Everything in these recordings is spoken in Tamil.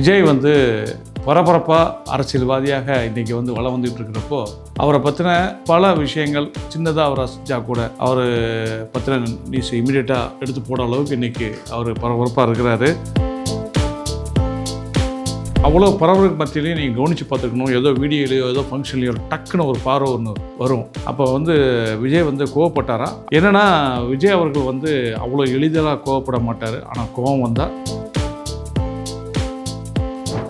விஜய் வந்து பரபரப்பாக அரசியல்வாதியாக இன்றைக்கி வந்து வளம் வந்துட்டு இருக்கிறப்போ அவரை பற்றின பல விஷயங்கள் சின்னதாக அவர் ரசித்தா கூட அவர் பற்றின நியூஸ் இமீடியட்டாக எடுத்து போட அளவுக்கு இன்றைக்கி அவர் பரபரப்பாக இருக்கிறாரு. அவ்வளோ பரபரப்பு மத்தியிலையும் நீங்கள் கவனித்து பார்த்துக்கணும். ஏதோ வீடியோலையோ ஏதோ ஃபங்க்ஷன்லையோ டக்குன்னு ஒரு பார்வை ஒன்று வரும். அப்போ வந்து விஜய் வந்து கோவப்பட்டாரா? என்னென்னா விஜய் அவர்கள் வந்து அவ்வளோ எளிதாக கோவப்பட மாட்டார். ஆனால் கோவம் வந்தால்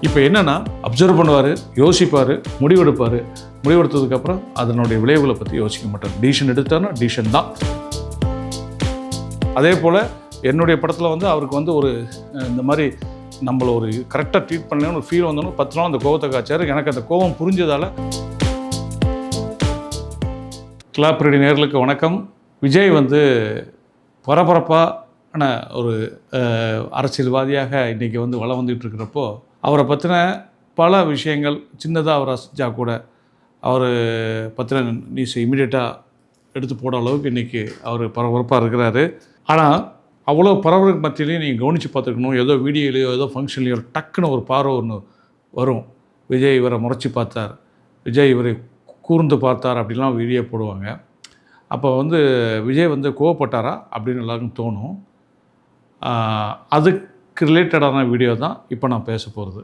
இப்போ என்னென்னா அப்சர்வ் பண்ணுவார், யோசிப்பார், முடிவெடுப்பார். முடிவெடுத்ததுக்கப்புறம் அதனுடைய விளைவுகளை பற்றி யோசிக்க மாட்டார். டிசிஷன் எடுத்தார்னா டிசிஷன் தான். அதே போல் என்னுடைய படத்தில் வந்து அவருக்கு வந்து ஒரு இந்த மாதிரி நம்மளை ஒரு கரெக்டாக ட்ரீட் பண்ணலன்னு ஒரு ஃபீல் வந்தோன்னு 10 நாள் அந்த கோவத்தை காய்ச்சார். எனக்கு அந்த கோவம் புரிஞ்சதால். கிளாப் ரெடி நேயர்களுக்கு வணக்கம். விஜய் வந்து பரபரப்பான ஒரு அரசியல்வாதியாக இன்றைக்கி வந்து வளம் வந்துட்டு இருக்கிறப்போ அவரை பற்றின பல விஷயங்கள் சின்னதாக அவர் ரசித்தா கூட அவர் பற்றின நியூஸ் இமீடியட்டாக எடுத்து போட அளவுக்கு இன்றைக்கி அவர் பரபரப்பாக இருக்கிறாரு. ஆனால் அவ்வளோ பரபரப்பு மத்தியிலையும் நீங்கள் கவனித்து பார்த்துக்கணும். ஏதோ வீடியோலையோ ஏதோ ஃபங்க்ஷன்லையோ டக்குன்னு ஒரு பார்வை ஒன்று வரும். விஜய் இவரை முறைச்சி பார்த்தார், விஜய் இவரை கூர்ந்து பார்த்தார் அப்படிலாம் வீடியோ போடுவாங்க. அப்போ வந்து விஜய் வந்து கோவப்பட்டாரா அப்படின்னு எல்லாருக்கும் தோணும். அதுக்கு ரிலேட்டடான வீடியோ தான் இப்போ நான் பேச போகிறது.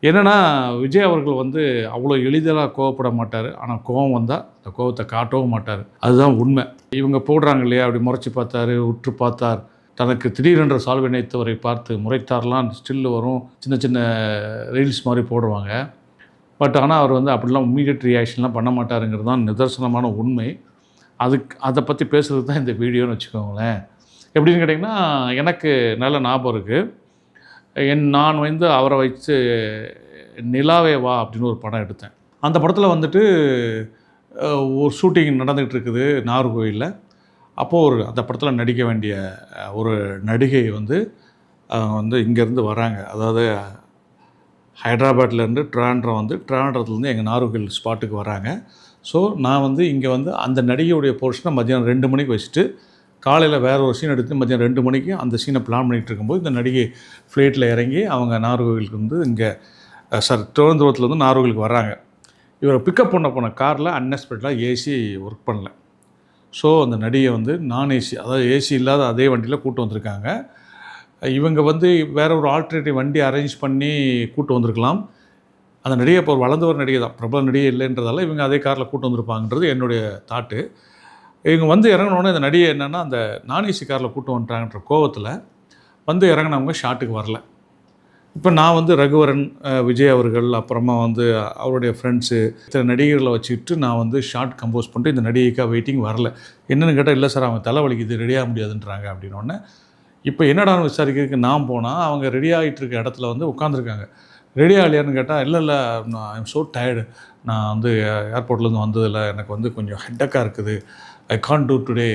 என்னென்னா விஜய் அவர்கள் வந்து அவ்வளோ எளிதாக கோவப்பட மாட்டார். ஆனால் கோவம் வந்தால் அந்த கோவத்தை காட்டவும் மாட்டார். அதுதான் உண்மை. இவங்க போடுறாங்க இல்லையா, அப்படி முறைச்சி பார்த்தார், உற்று பார்த்தார், தனக்கு திடீரென்ற சால்வை நினைத்தவரை பார்த்து முறைத்தார்லாம் ஸ்டில்லு வரும். சின்ன சின்ன ரீல்ஸ் மாதிரி போடுவாங்க. பட் ஆனால் அவர் வந்து அப்படிலாம் இம்மீடியட் ரியாக்ஷன்லாம் பண்ண மாட்டாருங்கிறது தான் நிதர்சனமான உண்மை. அதை பற்றி பேசுகிறது தான் இந்த வீடியோன்னு வச்சுக்கோங்களேன். எப்படின்னு கேட்டிங்கன்னா, எனக்கு நல்ல ஞாபகம் இருக்குது. நான் வந்து அவரை வச்சு நிலாவே வா அப்படின்னு ஒரு படம் எடுத்தேன். அந்த படத்தில் வந்துட்டு ஒரு ஷூட்டிங் நடந்துகிட்டு இருக்குது நாகர்கோவிலில். அப்போது அந்த படத்தில் நடிக்க வேண்டிய ஒரு நடிகை வந்து இங்கேருந்து வராங்க. அதாவது ஹைதராபாத்லேருந்து ட்ராண்ட்ரத்துலேருந்து எங்கள் நாகர்கோவில் ஸ்பாட்டுக்கு வராங்க. ஸோ நான் வந்து இங்கே வந்து அந்த நடிகையுடைய போர்ஷனை மத்தியானம் 2 மணிக்கு வச்சுட்டு காலையில் வேறு ஒரு சீன் எடுத்து மதியம் 2 மணிக்கு அந்த சீனை பிளான் பண்ணிகிட்டு இருக்கும்போது இந்த நடிகை ஃப்ளைட்டில் இறங்கி அவங்க நாகர்கோவிலுக்கு வந்து இங்கே திருவனந்தபுரத்துலேருந்து நாகர்கோவிலுக்கு வர்றாங்க. இவரை பிக்கப் போன காரில் அன்எக்ஸ்பெக்டடாக ஏசி ஒர்க் பண்ணல. ஸோ அந்த நடிகை வந்து நான் ஏசி, அதாவது ஏசி இல்லாத அதே வண்டியில் கூட்டு வந்திருக்காங்க. இவங்க வந்து வேறு ஒரு ஆல்டர்னேட்டிவ் வண்டி அரேஞ்ச் பண்ணி கூட்டு வந்திருக்கலாம். அந்த நடிகை இப்போ ஒரு வளர்ந்து ஒரு நடிகை தான், பிரபல நடிகை இல்லைன்றதால இவங்க அதே காரில் கூட்டு வந்திருப்பாங்கன்றது என்னுடைய தாட்டு. இவங்க வந்து இறங்கினோடனே இந்த நடிகை என்னென்னா அந்த நான்ஏசி காரில் கூட்டு வந்துட்டாங்கன்ற கோவத்தில் வந்து இறங்கினவங்க ஷாட்டுக்கு வரல. இப்போ நான் வந்து ரகுவரன், விஜய் அவர்கள், அப்புறமா வந்து அவருடைய ஃப்ரெண்ட்ஸு, இத்தனை நடிகர்களை வச்சுக்கிட்டு நான் வந்து ஷார்ட் கம்போஸ் பண்ணிட்டு இந்த நடிகைக்காக வெயிட்டிங் வரல. என்னென்னு கேட்டால், இல்லை சார் அவங்க தலைவலிக்குது ரெடியாக முடியாதுன்றாங்க அப்படின்னோடனே. இப்போ என்னடான்னு விசாரிக்கிறதுக்கு நான் போனால் அவங்க ரெடி ஆகிட்டு இருக்க இடத்துல வந்து உட்காந்துருக்காங்க. ரெடி ஆகலையான்னு கேட்டால், இல்லை நான் ஐம் ஸோ டயர்டு, நான் வந்து ஏர்போர்ட்லேருந்து வந்ததில்லை, எனக்கு வந்து கொஞ்சம் ஹெட்டக்காக இருக்குது, I can't do today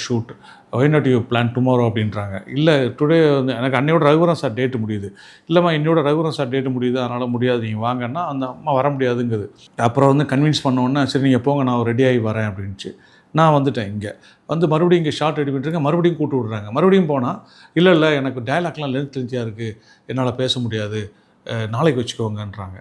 shoot, why not you plan tomorrow அப்படின்றாங்க. இல்லை டுடே வந்து எனக்கு அன்னையோட ரகுவரன் சார் டேட்டு முடியுது. இல்லைம்மா என்னோட ரகுவரன் சார் டேட்டு முடியுது, அதனால் முடியாது, நீங்கள் வாங்கன்னா அந்த அம்மா வர முடியாதுங்குது. அப்புறம் வந்து கன்வின்ஸ் பண்ணோன்னே சரி நீங்கள் போங்க நான் ரெடி ஆகி வரேன் அப்படின்ச்சு. நான் வந்துட்டேன். இங்கே வந்து மறுபடியும் இங்கே ஷார்ட் ரெடி பண்ணிட்டுருங்க, மறுபடியும் கூட்டு விட்றாங்க. மறுபடியும் போனால் இல்லை எனக்கு டயலாக்லாம் லென்த்யாக இருக்குது, என்னால் பேச முடியாது, நாளைக்கு வச்சுக்கோங்கன்றாங்க.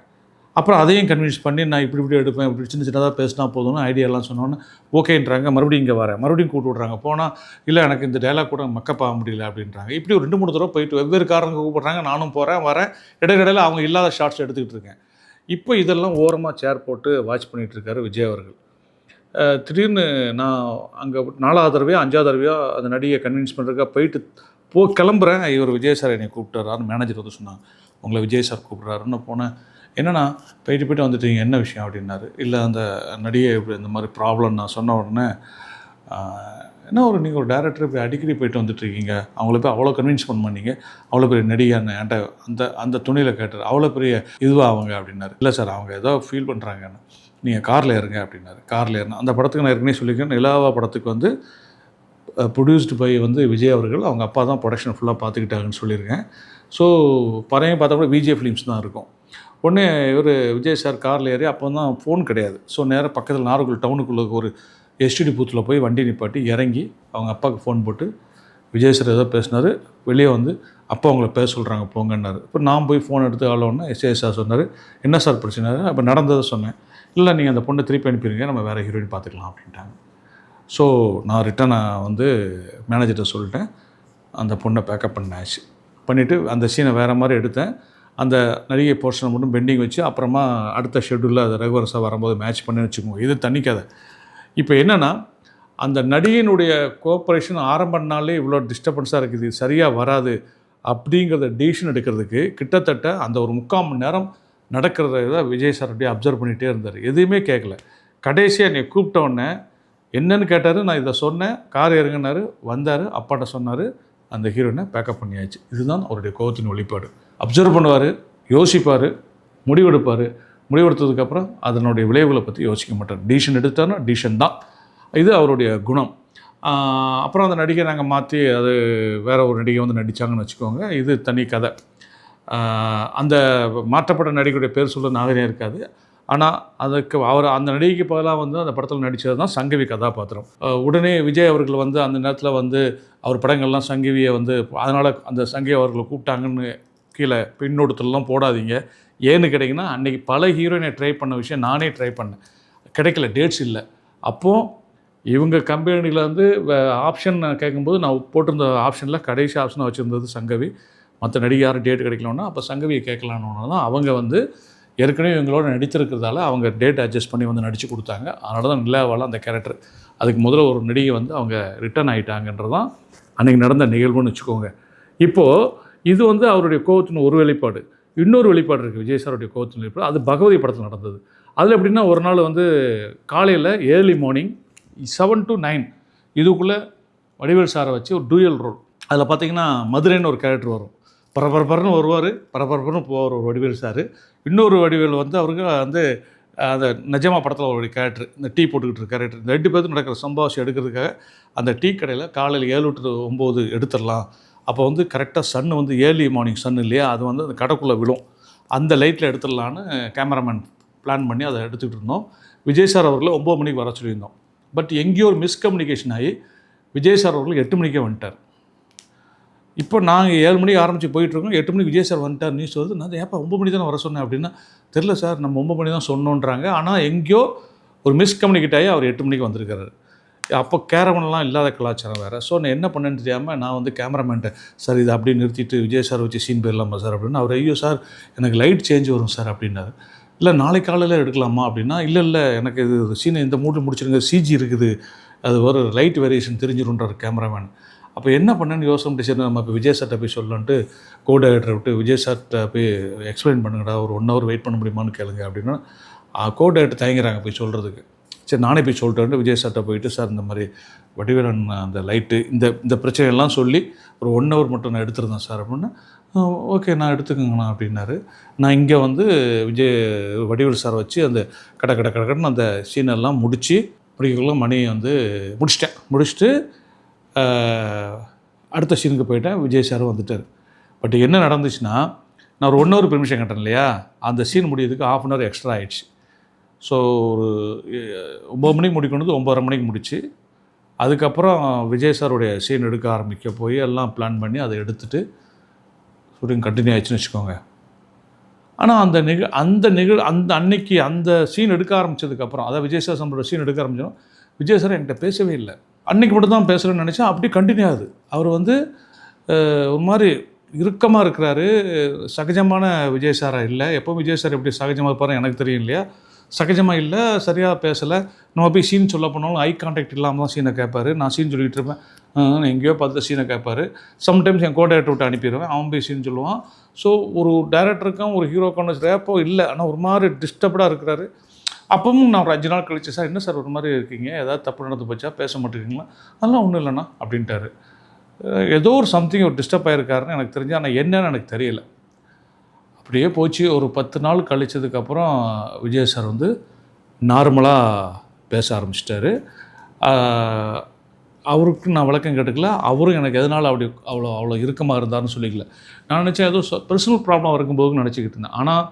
அப்புறம் அதையும் கன்வின்ஸ் பண்ணி நான் இப்படி எடுப்பேன், இப்படி சின்னதாக பேசினா போதும்னு ஐடியாலாம் சொன்னோன்னே ஓகேன்றாங்க. மறுபடியும் இங்கே வரேன், மறுபடியும் கூட்டு விட்றாங்க. போனால் இல்லை எனக்கு இந்த டைலாக் கூட மக்கப் ஆக முடியல அப்படின்றாங்க. இப்படி ஒரு 2-3 தடவை போயிட்டு வெவ்வேறு காரணங்க கூப்பிட்றாங்க. நானும் வரேன். இடையில அவங்க இல்லாத ஷார்ட்ஸ் எடுத்துக்கிட்டு இருக்கேன். இப்போ இதெல்லாம் ஓரமாக சேர் போட்டு வாட்ச் பண்ணிகிட்ருக்காரு விஜய் அவர்கள். திடீர்னு நான் அங்கே 4வது தடவையோ 5வது தடவையோ அந்த நடிகை கன்வின்ஸ் பண்ணுறதுக்காக போயிட்டு கிளம்புறேன். இவர் விஜய் சார் என்னை கூப்பிட்டாரான்னு மேனேஜர் வந்து சொன்னாங்க. உங்களை விஜய் சார் கூப்பிட்றாருன்னு போனேன். என்னன்னா போயிட்டு வந்துட்டீங்க, என்ன விஷயம் அப்படின்னாரு. இல்லை அந்த நடிகை இப்படி இந்த மாதிரி ப்ராப்ளம் நான் சொன்ன உடனே, என்ன நீங்கள் ஒரு டேரக்டர் இப்படி அடிக்கடி போயிட்டு வந்துட்டுருக்கீங்க, அவங்கள போய் அவ்வளோ கன்வின்ஸ் பண்ணீங்க, அவ்வளோ பெரிய நடிகைன்னு என்கிட்ட அந்த துணியில் கேட்டார். அவ்வளோ பெரிய இதுவாக அவங்க அப்படின்னாரு. இல்லை சார் அவங்க ஏதோ ஃபீல் பண்ணுறாங்கன்னு, நீங்கள் காரில் ஏறுங்க அப்படின்னாரு. காரில் ஏறினா அந்த படத்துக்கு நான் ஏற்கனவே சொல்லியிருக்கேன், நிலாவா படத்துக்கு வந்து ப்ரொடியூஸ்டு பை வந்து விஜய் அவர்கள், அவங்க அப்பா தான் ப்ரொடக்ஷன் ஃபுல்லாக பார்த்துக்கிட்டாங்கன்னு சொல்லியிருக்கேன். ஸோ பறையும் பார்த்தா கூட விஜய் ஃபிலிம்ஸ் தான் இருக்கும். உடனே இவர் விஜய் சார் காரில் ஏறி, அப்போ தான் ஃபோன் கிடையாது. ஸோ நேராக பக்கத்தில் நாகர்கோவில் டவுனுக்குள்ளே ஒரு எஸ்டிடி பூத்தில் போய் வண்டி நிப்பாட்டி இறங்கி அவங்க அப்பாவுக்கு ஃபோன் போட்டு, விஜய் சார் ஏதோ பேசினார், வெளியே வந்து அப்போ அவங்கள பேச சொல்கிறாங்க போங்கன்னாரு. இப்போ நான் போய் ஃபோன் எடுத்து ஆளோன்னா எஸ்ஏ சார் சொன்னார், என்ன சார் பிரச்சனை? அப்போ நடந்ததை சொன்னேன். இல்லை நீங்கள் அந்த பொண்ணை திருப்பி அனுப்பிடுங்க, நம்ம வேறு ஹீரோயின் பார்த்துக்கலாம் அப்படின்ட்டாங்க. ஸோ நான் ரிட்டனாக வந்து மேனேஜர்கிட்ட சொல்லிட்டேன், அந்த பொண்ணை பேக்கப் பண்ணாச்சு. பண்ணிவிட்டு அந்த சீனை வேறு மாதிரி எடுத்தேன். அந்த நடிகை போர்ஷனை மட்டும் பெண்டிங் வச்சு அப்புறமா அடுத்த ஷெட்யூலில் அதை ரெகுலர்ஸாக வரும்போது மேட்ச் பண்ணி வச்சுக்கோங்க. இது தனி கதை. இப்போ என்னென்னா, அந்த நடிகையினுடைய கோஆப்ரேஷன் ஆரம்ப நாளே இவ்வளோ டிஸ்டர்பன்ஸாக இருக்குது, சரியாக வராது அப்படிங்கிறத டிசிஷன் எடுக்கிறதுக்கு கிட்டத்தட்ட அந்த ஒரு 3/4 மணி நேரம் நடக்கிறத தான் விஜய் சார் அப்படியே அப்சர்வ் பண்ணிகிட்டே இருந்தார். எதுவுமே கேட்கல. கடைசியாக என்னை கூப்பிட்ட உடனே என்னன்னு கேட்டார், நான் இதை சொன்னேன், கார் இறங்கினார், வந்தார், அப்பாட்ட சொன்னார், அந்த ஹீரோயினை பேக்கப் பண்ணியாச்சு. இதுதான் அவருடைய கோபத்தின் வெளிப்பாடு. அப்சர்வ் பண்ணுவார், யோசிப்பார், முடிவெடுப்பார். முடிவெடுத்ததுக்கப்புறம் அதனுடைய விளைவுகளை பற்றி யோசிக்க மாட்டார். டிசிஷன் எடுத்தார்னா டிசிஷன் தான். இது அவருடைய குணம். அப்புறம் அந்த நடிகை நாங்கள் மாற்றி அது வேறு ஒரு நடிகை வந்து நடித்தாங்கன்னு வச்சுக்கோங்க. இது தனி கதை. அந்த மாற்றப்பட்ட நடிகையுடைய பேர் சொல்ல நாகரிகம் இருக்காது. ஆனால் அதுக்கு அந்த நடிகைக்கு பதிலாக வந்து அந்த படத்தில் நடித்தது தான் சங்கவி கதாபாத்திரம். உடனே விஜய் அவர்கள் வந்து அந்த நேரத்தில் வந்து அவர் படங்கள்லாம் சங்கவியை வந்து அதனால் அந்த சங்கவி அவர்களை கூப்பிட்டாங்கன்னு கீழே பின்னோட்டத்துலலாம் போடாதீங்க. ஏன்னு கேட்டிங்கன்னா, அன்றைக்கி பல ஹீரோயினை ட்ரை பண்ண விஷயம் நானே ட்ரை பண்ணேன், கிடைக்கல, டேட்ஸ் இல்லை. அப்போது இவங்க கம்பெனியில் வந்து ஆப்ஷன் கேட்கும்போது நான் போட்டிருந்த ஆப்ஷனில் கடைசி ஆப்ஷனாக வச்சுருந்தது சங்கவி. மற்ற நடிகை யாரும் டேட் கிடைக்கலன்னா அப்போ சங்கவியை கேட்கலான்னு தான் அவங்க வந்து ஏற்கனவே இவங்களோட நடித்திருக்கிறதால அவங்க டேட் அட்ஜஸ்ட் பண்ணி வந்து நடித்து கொடுத்தாங்க. அதனால தான் நிலாவால் அந்த கேரக்டர். அதுக்கு முதல்ல ஒரு நடிகை வந்து அவங்க ரிட்டர்ன் ஆகிட்டாங்கன்றது தான் அன்றைக்கி நடந்த நிகழ்வுன்னு வச்சுக்கோங்க. இப்போது இது வந்து அவருடைய கோவத்தின் ஒரு வெளிப்பாடு. இன்னொரு வெளிப்பாடு இருக்குது விஜய் சாருடைய கோவத்தின் வெளிப்பாடு. அது பகவதி படத்தில் நடந்தது. அதில் எப்படின்னா, ஒரு நாள் வந்து காலையில் ஏர்லி மார்னிங் 7 to 9 இதுக்குள்ளே வடிவேல் சாரை வச்சு ஒரு டூயல் ரோல். அதில் பார்த்திங்கன்னா மதுரைன்னு ஒரு கேரக்டர் வரும். பரபரப்பர்னு வருவார், பரபரப்புன்னு போவார் ஒரு வடிவேல் சார். இன்னொரு வடிவேல் வந்து அவருக்கு வந்து அந்த நிஜமா படத்தில் ஒரு கேரக்டர், இந்த டீ போட்டுக்கிட்டு இருக்க கேரக்டர். இந்த 2 பேருக்கு நடக்கிற சம்பாஷம் எடுக்கிறதுக்காக அந்த டீ கடையில் காலையில் 7 to 9 எடுத்துடலாம். அப்போ வந்து கரெக்டாக சன்னு வந்து ஏர்லி மார்னிங் சன் இல்லையா, அது வந்து அந்த கடைக்குள்ளே விழும், அந்த லைட்டில் எடுத்துடலான்னு கேமராமேன் பிளான் பண்ணி அதை எடுத்துக்கிட்டு இருந்தோம். விஜய் சார் அவர்களை 9 மணிக்கு வர சொல்லியிருந்தோம். பட் எங்கேயோ ஒரு மிஸ்கம்யூனிகேஷன் ஆகி விஜய் சார் அவர்கள் 8 மணிக்கே வந்துட்டார். இப்போ நாங்கள் 7 மணிக்கு ஆரம்பித்து போயிட்டுருக்கோம். 8 மணிக்கு விஜய் சார் வந்துட்டார் நியூஸ் வருது. நான் ஏப்பா 9 மணி தானே வர சொன்னேன் அப்படின்னா, தெரில சார் நம்ம 9 மணி தான் சொன்னோன்றாங்க. ஆனால் எங்கேயோ ஒரு மிஸ்கம்யூனிகேட் ஆகி அவர் 8 மணிக்கு வந்திருக்காரு. அப்போ கேரவன்லாம் இல்லாத கலாச்சாரம் வேறு. ஸோ நான் என்ன பண்ணேன்னு தெரியாமல் நான் வந்து கேமராமேன்ட்ட, சார் இதை அப்படியே நிறுத்திட்டு விஜய் சார் வச்சு சீன் போயிடலாமா சார் அப்படின்னு. அவர் ஐயோ சார் எனக்கு லைட் சேஞ்ச் வரும் சார் அப்படின்னாரு. இல்லை நாளைக்கு காலையில் எடுக்கலாமா அப்படின்னா, இல்லை எனக்கு இது சீனை இந்த மூட்டில் முடிச்சிருங்க, சிஜி இருக்குது, அது ஒரு லைட் வேரியேஷன் தெரிஞ்சிருன்றார் கேமராமேன். அப்போ என்ன பண்ணேன்னு யோசனை பண்ணி, சரி நம்ம இப்போ விஜய் சார்கிட்ட போய் சொல்லலான்ட்டு கோ டைரக்டரை விட்டு விஜய் சார்கிட்ட போய் எக்ஸ்பிளைன் பண்ணுங்கடா, ஒரு 1 hour வெயிட் பண்ண முடியுமான்னு கேளுங்க அப்படின்னா, கோ டைரக்டர் தயங்குறாங்க போய் சொல்கிறதுக்கு. சரி நானே போய் சொல்லிட்டு விஜய் சார்கிட்ட போயிட்டு, சார் இந்த மாதிரி வடிவேலன் அந்த லைட்டு இந்த பிரச்சனையெல்லாம் சொல்லி ஒரு 1 hour மட்டும் நான் எடுத்துருந்தேன் சார் அப்படின்னா, ஓகே நான் எடுத்துக்கோங்கண்ணா அப்படின்னாரு. நான் இங்கே வந்து வடிவேல் சாரை வச்சு அந்த கடன்னு அந்த சீனெல்லாம் முடிக்கக்குள்ள மணி வந்து முடிச்சுட்டு அடுத்த சீனுக்கு போயிட்டேன். விஜய் சாரும் வந்துட்டார். பட் என்ன நடந்துச்சுன்னா, நான் ஒரு 1 hour பெர்மிஷன் கேட்டேன் இல்லையா, அந்த சீன் முடியறதுக்கு 1/2 hour எக்ஸ்ட்ரா ஆகிடுச்சு. ஸோ ஒரு 9 மணிக்கு முடிக்கணுது 9:30 மணிக்கு முடிச்சு, அதுக்கப்புறம் விஜய் சாருடைய சீன் எடுக்க ஆரம்பிக்க போய் எல்லாம் பிளான் பண்ணி அதை எடுத்துகிட்டு ஷூட்டிங் கண்டினியூ ஆகிடுச்சுன்னு வச்சுக்கோங்க. ஆனால் அந்த அன்னைக்கு அந்த சீன் எடுக்க ஆரம்பித்ததுக்கப்புறம், அதாவது விஜய் சார் நம்மளோட சீன் எடுக்க ஆரம்பிச்சோம், விஜய் சார் என்கிட்ட பேசவே இல்லை. அன்றைக்கி மட்டும் தான் பேசுகிறேன்னு நினச்சேன். அப்படி கண்டினியூ ஆகுது. அவர் வந்து ஒரு மாதிரி இறுக்கமாக இருக்கிறாரு. சகஜமான விஜய் சாராக இல்லை. எப்போ விஜய் சார் எப்படி சகஜமாக இருப்பாரு எனக்கு தெரியும் இல்லையா, சகஜமாக இல்லை, சரியாக பேசலை. நம்ம போய் சீன் சொல்ல போனாலும் ஐ கான்டாக்ட் இல்லாமல் தான் சீனை கேட்பார். நான் சீன் சொல்லிகிட்டு இருப்பேன், எங்கேயோ பார்த்து சீனை கேட்பார். சம்டைம்ஸ் என் கோ டைரக்டர் விட்டு அனுப்பிடுவேன், அவன் போய் சீன் சொல்லுவான். ஸோ ஒரு டேரக்டருக்கும் ஒரு ஹீரோக்கான ரேப்போ இல்லை, ஆனால் ஒரு மாதிரி டிஸ்டர்ப்டாக இருக்கிறாரு. அப்பவும் நான் ஒரு 5 நாள் கழிச்சு, சார் என்ன சார் ஒரு மாதிரி இருக்கீங்க, ஏதாவது தப்பு நடந்து போச்சா, பேச மாட்டேங்கிறீங்களா, அதெல்லாம் ஒன்றும் இல்லைண்ணா அப்படின்ட்டாரு. ஏதோ ஒரு சம்திங் ஒரு டிஸ்டர்ப் ஆகிருக்காருன்னு எனக்கு தெரிஞ்சு, ஆனால் என்னன்னு எனக்கு தெரியல. அப்படியே போச்சு. ஒரு 10 நாள் கழிச்சதுக்கப்புறம் விஜய் சார் வந்து நார்மலாக பேச ஆரம்பிச்சிட்டாரு. அவருக்கு நான் விளக்கம் கேட்டுக்கல, அவரும் எனக்கு எதனால் அப்படி அவ்வளோ இறுக்கமாக இருந்தார்னு சொல்லிக்கல. நான் நினச்சேன் ஏதோ பர்சனல் ப்ராப்ளம் இருக்கும்போதுன்னு நினச்சிக்கிட்டு இருந்தேன். ஆனால்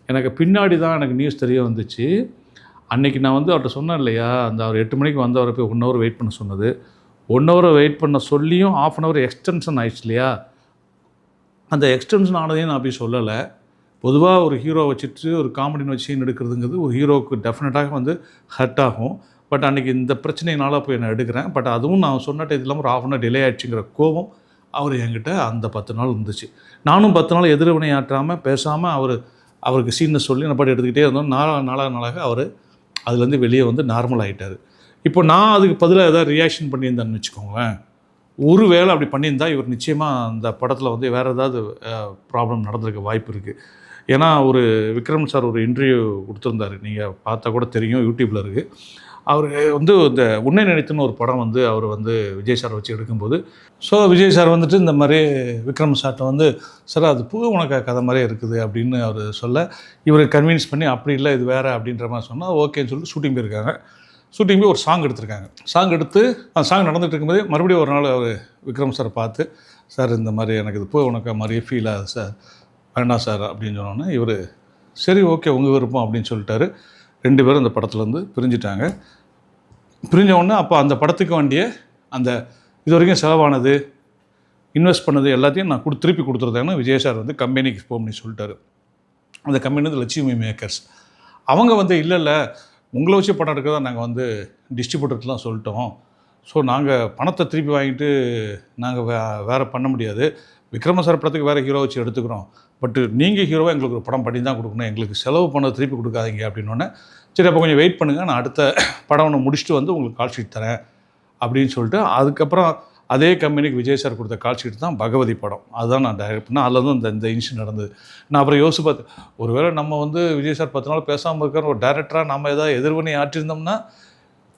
எனக்கு பின்னாடி தான் எனக்கு நியூஸ் தெரிய வந்துச்சு. அன்றைக்கி நான் வந்து அவர்கிட்ட சொன்னேன் இல்லையா, அந்த அவர் 8 மணிக்கு வந்தவரை போய் 1 hour வெயிட் பண்ண சொன்னது, 1 ஹவர் வெயிட் பண்ண சொல்லியும் ½ அன் ஹவர் எக்ஸ்டென்ஷன் ஆயிடுச்சு இல்லையா? அந்த எக்ஸ்டென்ஷன் ஆனதையும் நான் அப்படி சொல்லலை. பொதுவாக ஒரு ஹீரோ வச்சுட்டு ஒரு காமெடின்னு வச்சு சீன் எடுக்கிறதுங்கிறது ஒரு ஹீரோவுக்கு டெஃபினட்டாக வந்து ஹர்ட் ஆகும். பட் அன்றைக்கி இந்த பிரச்சனையினால போய் நான் எடுக்கிறேன். பட் அதுவும் நான் சொன்ன டயத்தில் இல்லாமல் ஒரு ½ அன் ஹவர் டிலே ஆகிடுச்சுங்கிற கோபம் அவர் என்கிட்ட அந்த 10 நாள் இருந்துச்சு. நானும் 10 நாள் எதிர்வினை ஆற்றாமல் பேசாமல் அவருக்கு சீனை சொல்லி நான் பாட்டு எடுத்துக்கிட்டே இருந்தோம். நாளாக அவர் அதுலேருந்து வெளியே வந்து நார்மல் ஆகிட்டார். இப்போ நான் அதுக்கு பதிலாக ஏதாவது ரியாக்ஷன் பண்ணியிருந்தேன்னு வச்சுக்கோங்களேன், ஒரு வேளை அப்படி பண்ணியிருந்தால் இவர் நிச்சயமாக அந்த படத்தில் வந்து வேறு ஏதாவது ப்ராப்ளம் நடந்திருக்க வாய்ப்பு இருக்குது. ஏன்னா ஒரு விக்ரம் சார் ஒரு இன்டர்வியூ கொடுத்துருந்தார், நீங்கள் பார்த்தா கூட தெரியும், யூடியூப்பில் இருக்குது. அவர் வந்து இந்த உன்னை நினைத்துன்னு ஒரு படம் வந்து அவர் வந்து விஜய் சார் வச்சு எடுக்கும்போது, ஸோ விஜய் சார் வந்துட்டு இந்த மாதிரி விக்ரம் சார்ட்ட வந்து சார் அது பூ உனக்கு கதை மாதிரியே இருக்குது அப்படின்னு அவர் சொல்ல, இவர் கன்வின்ஸ் பண்ணி அப்படி இல்லை இது வேறு அப்படின்ற மாதிரி சொன்னால் ஓகேன்னு சொல்லிட்டு ஷூட்டிங் போயிருக்காங்க. ஷூட்டிங் போய் ஒரு சாங் எடுத்திருக்காங்க. சாங் எடுத்து அந்த சாங் நடந்துகிட்டு இருக்கும்போதே மறுபடியும் ஒரு நாள் அவர் விக்ரம் சார் பார்த்து, சார் இந்த மாதிரி எனக்கு இது பூ உனக்கு மாதிரியே ஃபீல் ஆகுது சார், வேண்டாம் சார் அப்படின்னு சொன்னோன்னே இவர் சரி ஓகே உங்கள் விருப்பம் அப்படின்னு சொல்லிட்டாரு. 2 பேரும் அந்த படத்துலேருந்து பிரிஞ்சுட்டாங்க. பிரிஞ்ச உடனே அப்போ அந்த படத்துக்கு வேண்டிய அந்த இது வரைக்கும் செலவானது, இன்வெஸ்ட் பண்ணது எல்லாத்தையும் நான் திருப்பி கொடுத்துருந்தேன்னு விஜய் சார் வந்து கம்பெனிக்கு ஃபோன் பண்ணி சொல்லிட்டாரு. அந்த கம்பெனி வந்து லட்சுமி மேக்கர்ஸ். அவங்க வந்து இல்லை உங்களை வச்சு படம் எடுக்கிறதா நாங்கள் வந்து டிஸ்ட்ரிபியூட்டர்லாம் சொல்லிட்டோம். ஸோ நாங்கள் பணத்தை திருப்பி வாங்கிட்டு நாங்கள் வேறு பண்ண முடியாது. விக்ரம சார் படத்துக்கு வேறு ஹீரோ வச்சு எடுத்துக்கிறோம். பட்டு நீங்கள் ஹீரோவாக எங்களுக்கு ஒரு படம் பண்ணி தான் கொடுக்கணும், எங்களுக்கு செலவு பண்ண திருப்பி கொடுக்காதீங்க அப்படின்னோடனே, சரி அப்போ கொஞ்சம் வெயிட் பண்ணுங்கள், நான் அடுத்த படம் ஒன்று முடிச்சுட்டு வந்து உங்களுக்கு கால் ஷீட் தரேன் அப்படின்னு சொல்லிட்டு, அதுக்கப்புறம் அதே கம்பெனிக்கு விஜய் சார் கொடுத்த கால் ஷீட் தான் பகவதி படம். அதுதான் நான் டைரக்ட் பண்ணேன். அதில் தான் இந்த இன்சிடென்ட் நடந்தது. நான் அப்புறம் யோசிச்சு பார்த்தேன், ஒருவேளை நம்ம வந்து விஜய் சார் 10 நாள் பேசாமல் இருக்கிற ஒரு டைரக்டராக நம்ம ஏதாவது எதிர்வினை ஆற்றிருந்தோம்னா,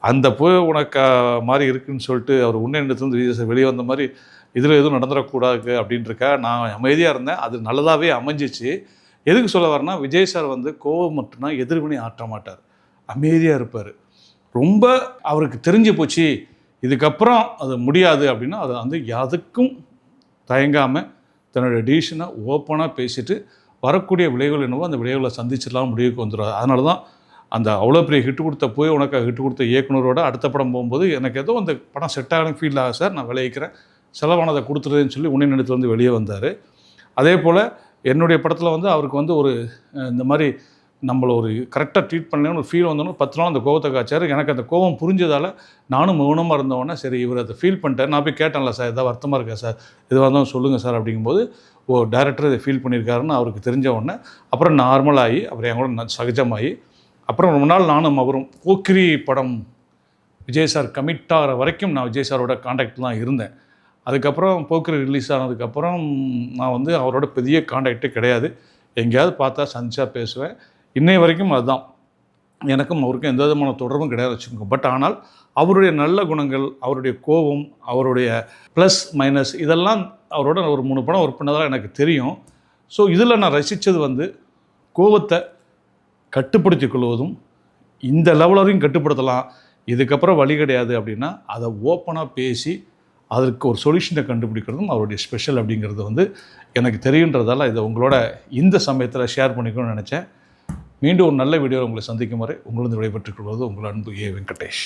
அந்த போய் உனக்கு மாதிரி இருக்குதுன்னு சொல்லிட்டு அவர் உன்னை இடத்துலேருந்து விஜய் சார் வெளியே வந்த மாதிரி இதில் எதுவும் நடந்துடக்கூடாது அப்படின்றக்கா நான் அமைதியாக இருந்தேன். அது நல்லதாகவே அமைஞ்சிச்சு. எதுக்கு சொல்ல வரேன்னா, விஜய் சார் வந்து கோவம் மட்டும்தான் எதிர்வினை ஆற்ற மாட்டார், அமைதியாக இருப்பார். ரொம்ப அவருக்கு தெரிஞ்சு போச்சு இதுக்கப்புறம் அது முடியாது அப்படின்னா அது வந்து எதுக்கும் தயங்காமல் தன்னுடைய டிசிஷனை ஓப்பனாக பேசிட்டு வரக்கூடிய விளைவுகள் என்னவோ அந்த விளைவுகளை சந்திச்சிடலாம் முடிவுக்கு வந்துடும். அதனால தான் அந்த அவ்வளோ பெரிய ஹிட்டு கொடுத்த போய் உனக்கு ஹிட்டு கொடுத்த இயக்குனரோட அடுத்த படம் போகும்போது எனக்கு ஏதோ அந்த படம் செட் ஆகணும் ஃபீல் ஆக சார், நான் விளைவிக்கிறேன், செலவானதை கொடுத்துருதுன்னு சொல்லி உன்னை நினைத்து வந்து வெளியே வந்தார். அதே போல் என்னுடைய படத்தில் வந்து அவருக்கு வந்து ஒரு இந்த மாதிரி நம்மளை ஒரு கரெக்டாக ட்ரீட் பண்ணலன்னு ஒரு ஃபீல் வந்தோன்னு 10 நாள் அந்த கோவத்தை காய்ச்சார். எனக்கு அந்த கோவம் புரிஞ்சதால் நானும் மௌனமாக இருந்தவொடனே சரி இவர் அதை ஃபீல் பண்ணிட்டார். நான் போய் கேட்டேன்ல சார் எதாவது வருத்தமாக இருக்கா சார், எதுவாக இருந்தாலும் சொல்லுங்கள் சார் அப்படிங்கும்போது, டைரக்டர் இதை ஃபீல் பண்ணியிருக்காருன்னு அவருக்கு தெரிஞ்ச உடனே அப்புறம் நார்மலாகி அவர் என் கூட சகஜமாகி அப்புறம் ரொம்ப நாள் நானும் அவரும் போக்கிரி படம் விஜய் சார் கமிட் ஆகிற வரைக்கும் நான் விஜய் சாரோட கான்டாக்ட் தான் இருந்தேன். அதுக்கப்புறம் போக்கிரி ரிலீஸ் ஆனதுக்கப்புறம் நான் வந்து அவரோட பெரிய கான்டாக்டே கிடையாது. எங்கேயாவது பார்த்தா சந்திச்சா பேசுவேன். இன்னை வரைக்கும் அதுதான், எனக்கும் அவருக்கும் எந்த விதமான தொடர்பும் கிடையாது வச்சுக்கோங்க. பட் ஆனால் அவருடைய நல்ல குணங்கள், அவருடைய கோபம், அவருடைய ப்ளஸ் மைனஸ் இதெல்லாம் அவரோட ஒரு 3 படம் ஒர்க் பண்ணதெல்லாம் எனக்கு தெரியும். ஸோ இதில் நான் ரசித்தது வந்து கோபத்தை கட்டுப்படுத்தி கொள்வதும், இந்த லெவல் வரையும் கட்டுப்படுத்தலாம், இதுக்கப்புறம் வழி கிடையாது அப்படின்னா அதை ஓப்பனாக பேசி அதற்கு ஒரு சொல்யூஷனை கண்டுபிடிக்கிறதும் அவருடைய ஸ்பெஷல் அப்படிங்கிறது வந்து எனக்கு தெரியுன்றதால இதை உங்களோட இந்த சமயத்தில் ஷேர் பண்ணிக்கணும்னு நினச்சேன். மீண்டும் ஒரு நல்ல வீடியோவில் உங்களை சந்திக்கும் வரை உங்களிருந்து விடைபெற்றுக் கொள்வது உங்கள் அன்பு ஏ. வெங்கடேஷ்.